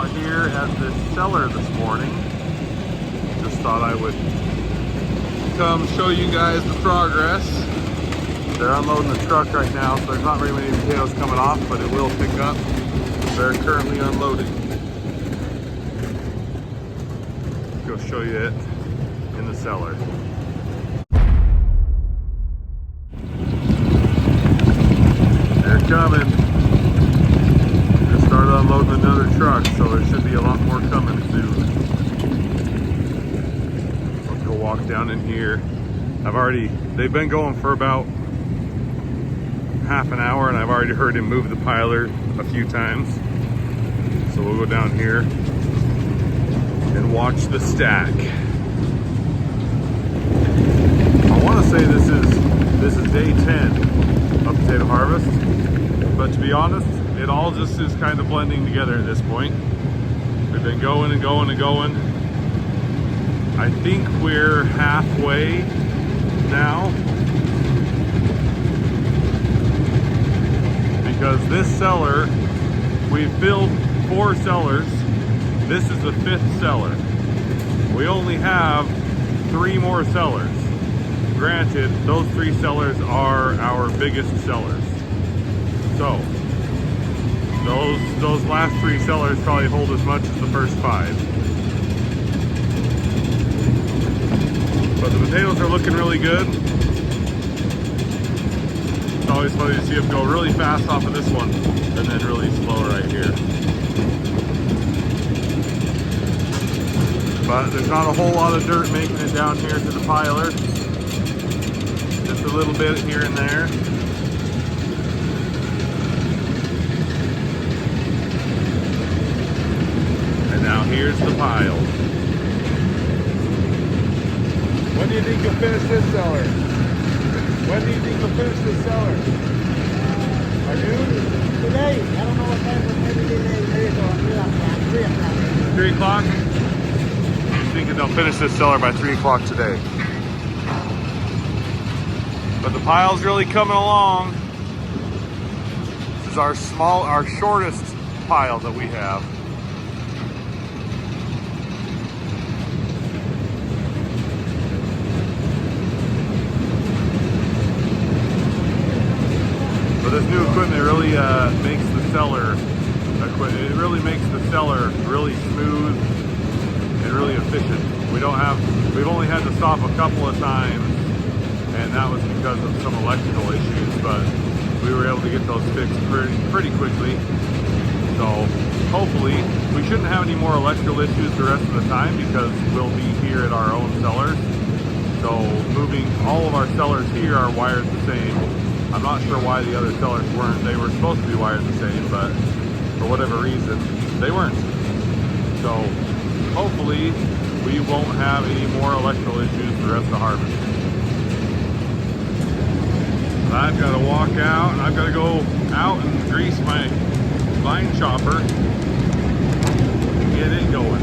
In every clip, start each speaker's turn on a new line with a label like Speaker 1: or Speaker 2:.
Speaker 1: out here at the cellar this morning. Just thought I would come show you guys the progress. They're unloading the truck right now, so there's not very many potatoes coming off, but it will pick up. They're currently unloading. Go show you it in the cellar. They're coming. Just started unloading another truck, so there should be a lot more coming soon. Let's go walk down in here. They've been going for about half an hour, and I've already heard him move the piler a few times. So we'll go down here and watch the stack. I want to say this is day 10 of potato harvest, but to be honest, it all just is kind of blending together at this point. We've been going and going and going. I think we're halfway now, because this cellar, we filled 4 cellars. This is the 5th cellar. We only have 3 more cellars. Granted, those 3 cellars are our biggest cellars. So, those last 3 cellars probably hold as much as the first 5. But the potatoes are looking really good. It's always funny to see them go really fast off of this one and then really slow right here. But there's not a whole lot of dirt making it down here to the piler. Just a little bit here and there. And now here's the pile. When do you think you'll finish this cellar? When do you think you'll finish this cellar? Are you?
Speaker 2: Today, I don't know what time, but maybe today, or 3 o'clock.
Speaker 1: 3 o'clock? I'm thinking they'll finish this cellar by 3 o'clock today. But the pile's really coming along. This is our shortest pile that we have. But this new equipment really makes the cellar it really makes the cellar really smooth and really efficient. We've only had to stop a couple of times, and that was because of some electrical issues, but we were able to get those fixed pretty quickly. So hopefully we shouldn't have any more electrical issues the rest of the time, because we'll be here at our own cellars. So moving all of our cellars here are wired the same. I'm not sure why the other cellars weren't. They were supposed to be wired the same, but for whatever reason, they weren't. So hopefully we won't have any more electrical issues for the rest of the harvest. I've got to walk out, and I've got to go out and grease my vine chopper and get it going.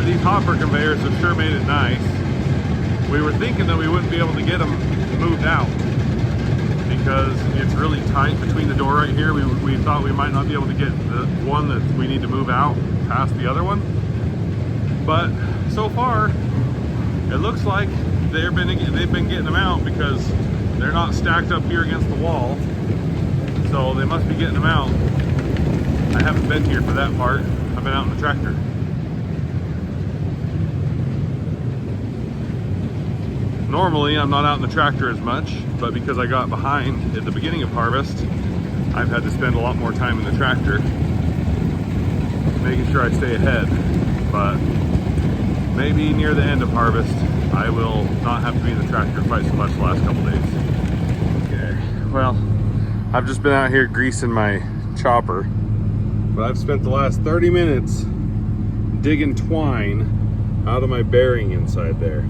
Speaker 1: These hopper conveyors have sure made it nice. We were thinking that we wouldn't be able to get them moved out because it's really tight between the door right here. We thought we might not be able to get the one that we need to move out past the other one. But so far, it looks like they've been getting them out, because they're not stacked up here against the wall. So they must be getting them out. I haven't been here for that part. I've been out in the tractor. Normally, I'm not out in the tractor as much, but because I got behind at the beginning of harvest, I've had to spend a lot more time in the tractor, making sure I stay ahead. But maybe near the end of harvest, I will not have to be in the tractor quite so much the last couple days. Okay, well, I've just been out here greasing my chopper, but I've spent the last 30 minutes digging twine out of my bearing inside there.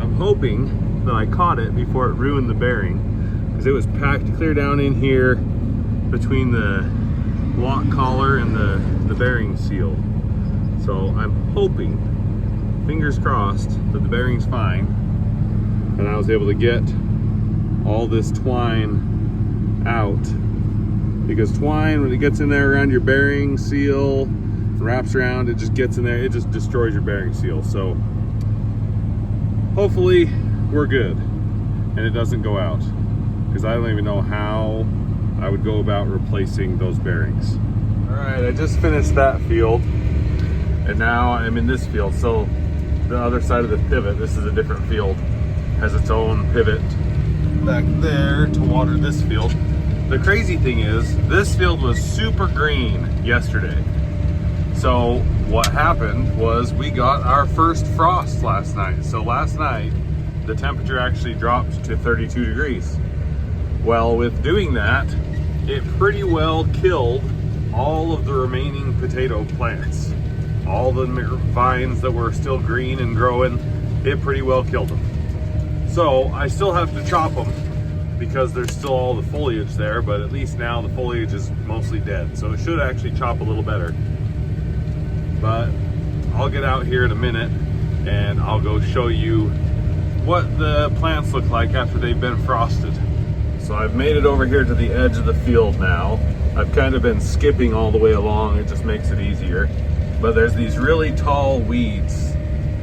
Speaker 1: I'm hoping that I caught it before it ruined the bearing, because it was packed clear down in here between the lock collar and the bearing seal. So I'm hoping, fingers crossed, that the bearing's fine, and I was able to get all this twine out because twine, when it gets in there around your bearing seal, wraps around, it just gets in there, it just destroys your bearing seal. So hopefully we're good and it doesn't go out, because I don't even know how I would go about replacing those bearings. All right, I just finished that field and now I'm in this field. So the other side of the pivot, this is a different field, has its own pivot back there to water this field. The crazy thing is, this field was super green yesterday. So what happened was we got our first frost last night. So last night, the temperature actually dropped to 32 degrees. Well, with doing that, it pretty well killed all of the remaining potato plants. All the vines that were still green and growing, it pretty well killed them. So I still have to chop them because there's still all the foliage there, but at least now the foliage is mostly dead. So it should actually chop a little better. But I'll get out here in a minute and I'll go show you what the plants look like after they've been frosted. So I've made it over here to the edge of the field now. I've kind of been skipping all the way along, it just makes it easier. But there's these really tall weeds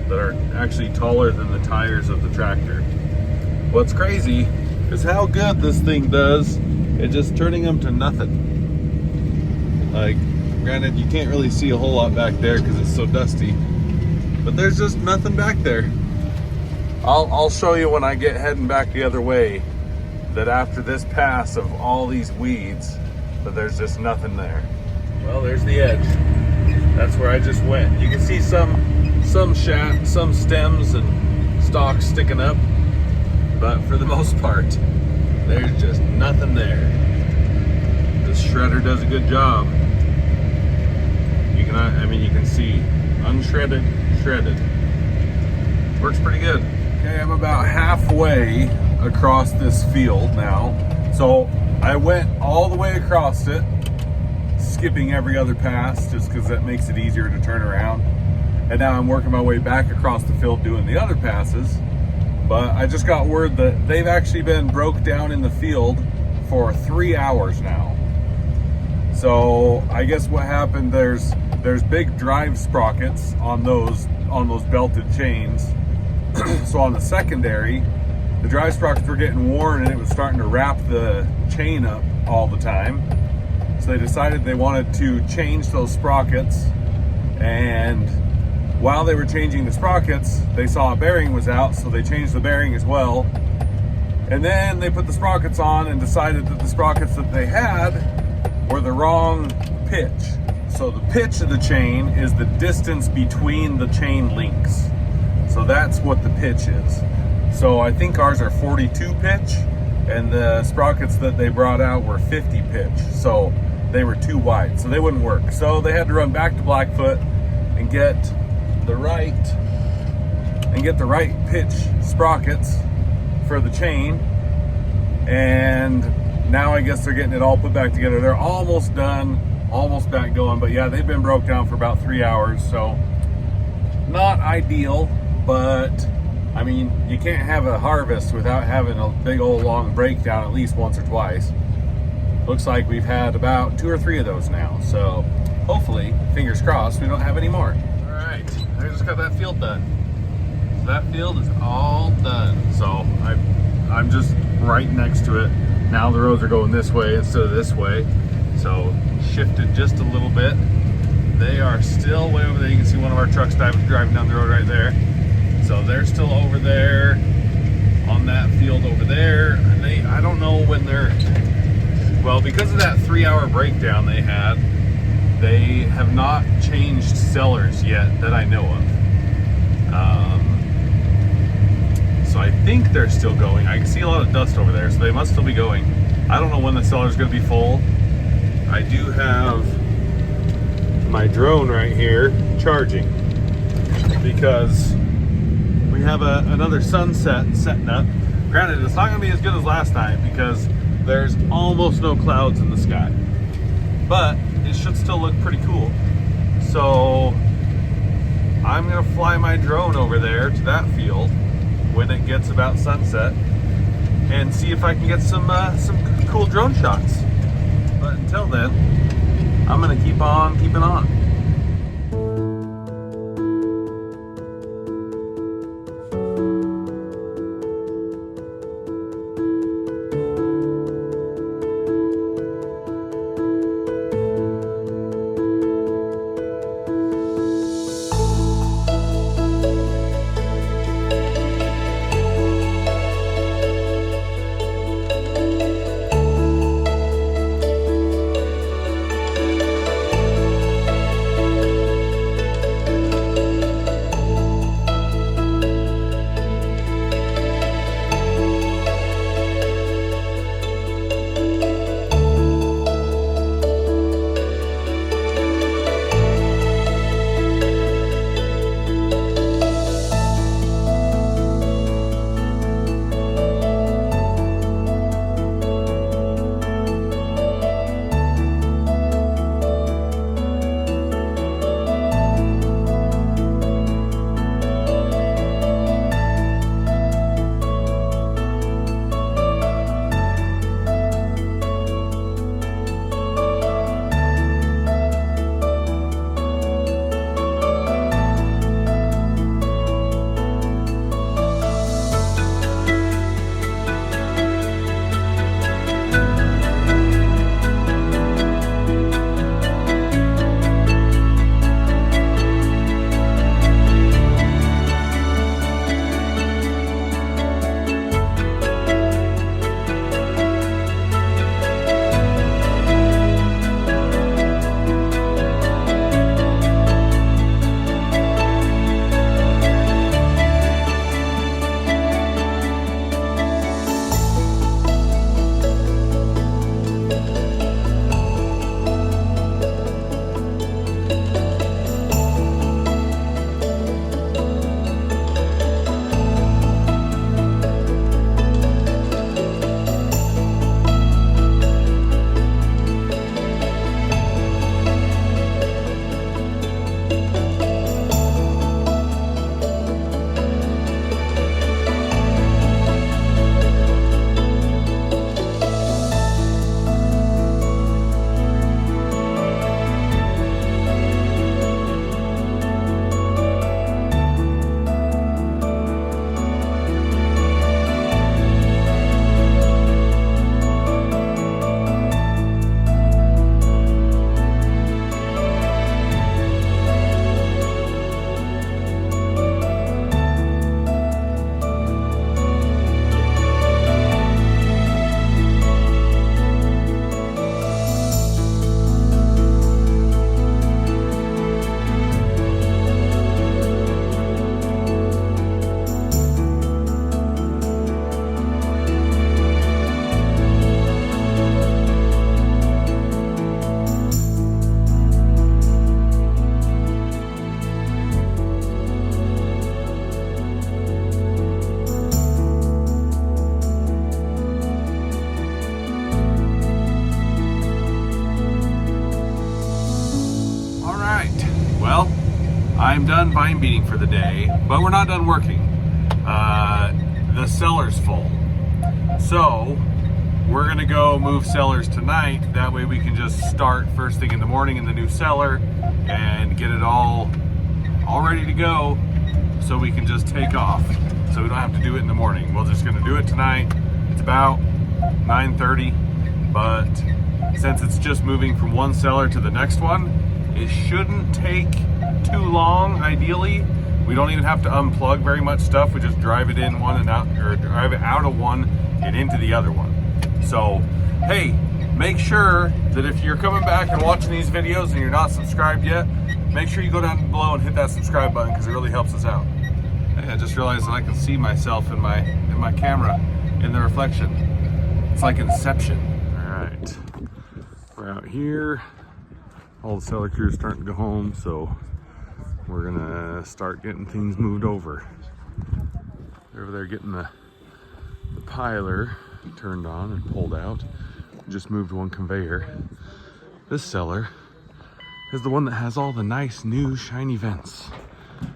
Speaker 1: that are actually taller than the tires of the tractor. What's crazy is how good this thing does at just turning them to nothing. Like, granted, you can't really see a whole lot back there because it's so dusty, but there's just nothing back there. I'll show you when I get heading back the other way that after this pass of all these weeds, that there's just nothing there. Well, there's the edge. That's where I just went. You can see some stems and stalks sticking up, but for the most part, there's just nothing there. This shredder does a good job. You can see unshredded, shredded. Works pretty good. Okay, I'm about halfway across this field now. So I went all the way across it, skipping every other pass just because that makes it easier to turn around. And now I'm working my way back across the field doing the other passes. But I just got word that they've actually been broke down in the field for 3 hours now. So I guess what happened, there's big drive sprockets on those belted chains. So on the secondary, the drive sprockets were getting worn and it was starting to wrap the chain up all the time. So they decided they wanted to change those sprockets, and while they were changing the sprockets, they saw a bearing was out, so they changed the bearing as well. And then they put the sprockets on and decided that the sprockets that they had were the wrong pitch. So the pitch of the chain is the distance between the chain links. So that's what the pitch is. So I think ours are 42 pitch, and the sprockets that they brought out were 50 pitch. So they were too wide, so they wouldn't work. So they had to run back to Blackfoot and get the right pitch sprockets for the chain. And now I guess they're getting it all put back together. They're almost done, almost back going. But yeah, they've been broke down for about 3 hours, so not ideal. But I mean, you can't have a harvest without having a big old long breakdown at least once or twice. Looks like we've had about 2 or 3 of those now. So hopefully, fingers crossed, we don't have any more. All right, I just got that field done. So that field is all done. So I'm just right next to it. Now the roads are going this way instead of this way. So shifted just a little bit. They are still way over there. You can see one of our trucks driving down the road right there. So they're still over there on that field over there. And I don't know when they're, well, because of that 3-hour breakdown they had, they have not changed cellars yet that I know of. So I think they're still going. I can see a lot of dust over there, so they must still be going. I don't know when the cellar is going to be full. I do have my drone right here charging because we have another sunset setting up. Granted, it's not going to be as good as last night because there's almost no clouds in the sky, but it should still look pretty cool. So I'm going to fly my drone over there to that field when it gets about sunset and see if I can get some cool drone shots. But until until then, I'm gonna keep on keeping on. I'm done vine beating for the day, but we're not done working. The cellar's full. So we're gonna go move cellars tonight. That way we can just start first thing in the morning in the new cellar and get it all ready to go so we can just take off. So we don't have to do it in the morning. We're just gonna do it tonight. It's about 9:30, but since it's just moving from one cellar to the next one, it shouldn't take too long, ideally. We don't even have to unplug very much stuff. We just drive it in one and out, or drive it out of one and into the other one. So, hey, make sure that if you're coming back and watching these videos and you're not subscribed yet, make sure you go down below and hit that subscribe button because it really helps us out. Hey, I just realized that I can see myself in my camera in the reflection. It's like Inception. All right, we're out here. All the cellar crew is starting to go home, so we're gonna start getting things moved over. They're over there getting the piler turned on and pulled out. Just moved one conveyor. This cellar is the one that has all the nice new shiny vents,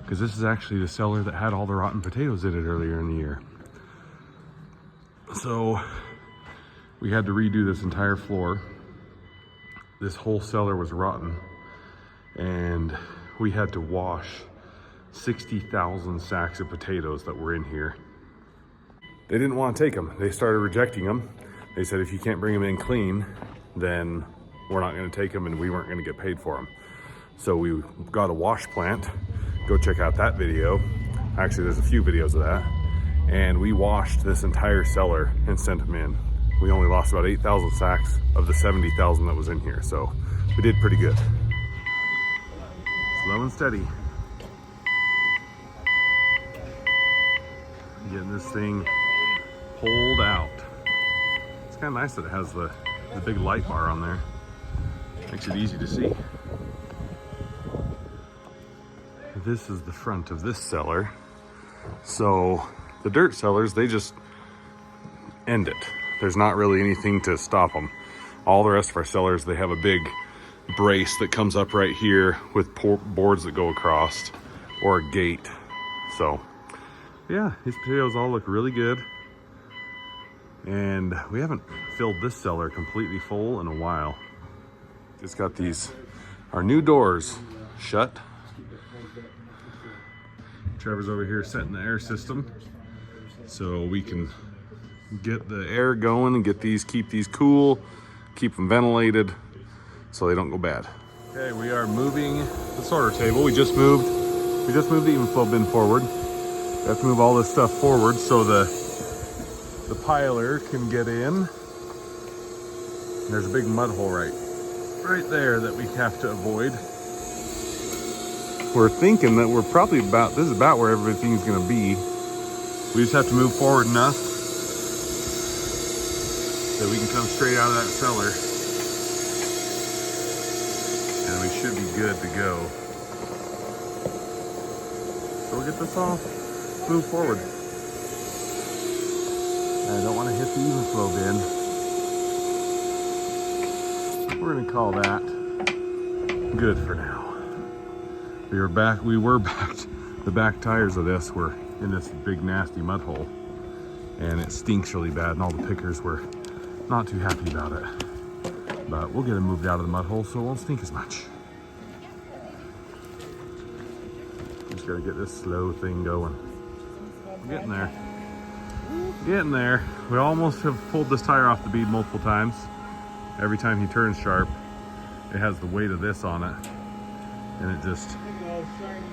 Speaker 1: because this is actually the cellar that had all the rotten potatoes in it earlier in the year. So we had to redo this entire floor. this whole cellar was rotten, and we had to wash 60,000 sacks of potatoes that were in here. They didn't want to take them. They started rejecting them. They said, if you can't bring them in clean, then we're not going to take them, and we weren't going to get paid for them. So we got a wash plant. Go check out that video. Actually, there's a few videos of that. And we washed this entire cellar and sent them in. We only lost about 8,000 sacks of the 70,000 that was in here. So we did pretty good. Slow and steady. Getting this thing pulled out. It's kind of nice that it has the big light bar on there. Makes it easy to see. This is the front of this cellar. So the dirt cellars, they just end it. There's not really anything to stop them. All the rest of our cellars, they have a big brace that comes up right here with boards that go across, or a gate. So yeah, these potatoes all look really good. And we haven't filled this cellar completely full in a while. Just got our new doors shut. Trevor's over here setting the air system so we can get the air going and keep these cool, keep them ventilated so they don't go bad. Okay, we are moving the sorter table. We just moved the even flow bin forward. We have to move all this stuff forward so the piler can get in. There's a big mud hole right there that we have to avoid. We're thinking that we're probably this is about where everything's gonna be. We just have to move forward enough that we can come straight out of that cellar. And we should be good to go. So we'll get this all moved forward. I don't want to hit the even flow bin. We're gonna call that good for now. We were back. The back tires of this were in this big nasty mud hole, and it stinks really bad, and all the pickers were not too happy about it. But we'll get it moved out of the mud hole so it won't stink as much. Just gotta get this slow thing going. We're getting there. Getting there. We almost have pulled this tire off the bead multiple times. Every time he turns sharp, it has the weight of this on it, and it just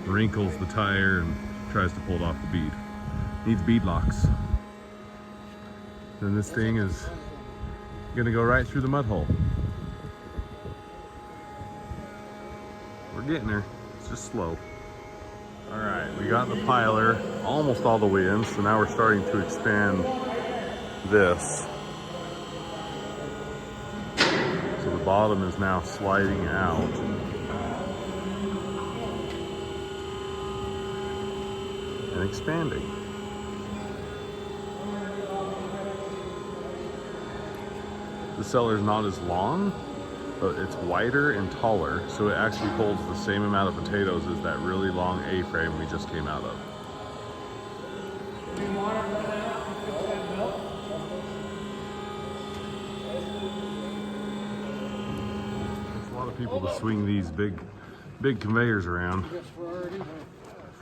Speaker 1: wrinkles the tire and tries to pull it off the bead. Needs bead locks. Then this thing is gonna go right through the mud hole. We're getting there. It's just slow. All right, we got the piler almost all the way in, so now we're starting to expand this. So the bottom is now sliding out. And expanding. The cellar is not as long, but it's wider and taller, so it actually holds the same amount of potatoes as that really long A-frame we just came out of. There's a lot of people to swing these big conveyors around.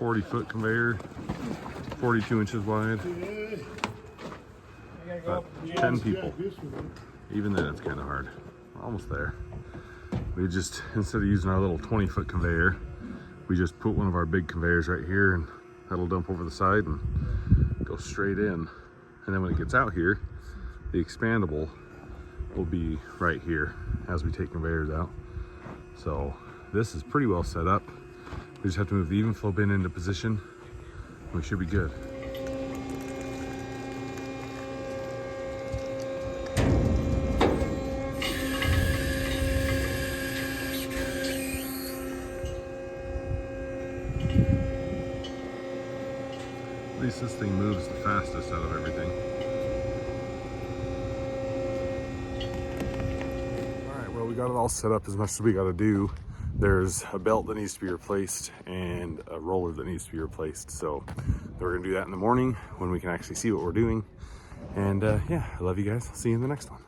Speaker 1: 40-foot conveyor, 42 inches wide. About 10 people. Even then, it's kind of hard. We're almost there. We just, instead of using our little 20-foot conveyor, we just put one of our big conveyors right here, and that'll dump over the side and go straight in. And then when it gets out here, the expandable will be right here as we take conveyors out. So this is pretty well set up. We just have to move the even flow bin into position. We should be good. At least this thing moves the fastest out of everything. All right, well, we got it all set up as much as we got to do. There's a belt that needs to be replaced and a roller that needs to be replaced. So we're gonna do that in the morning when we can actually see what we're doing. And yeah, I love you guys. I'll see you in the next one.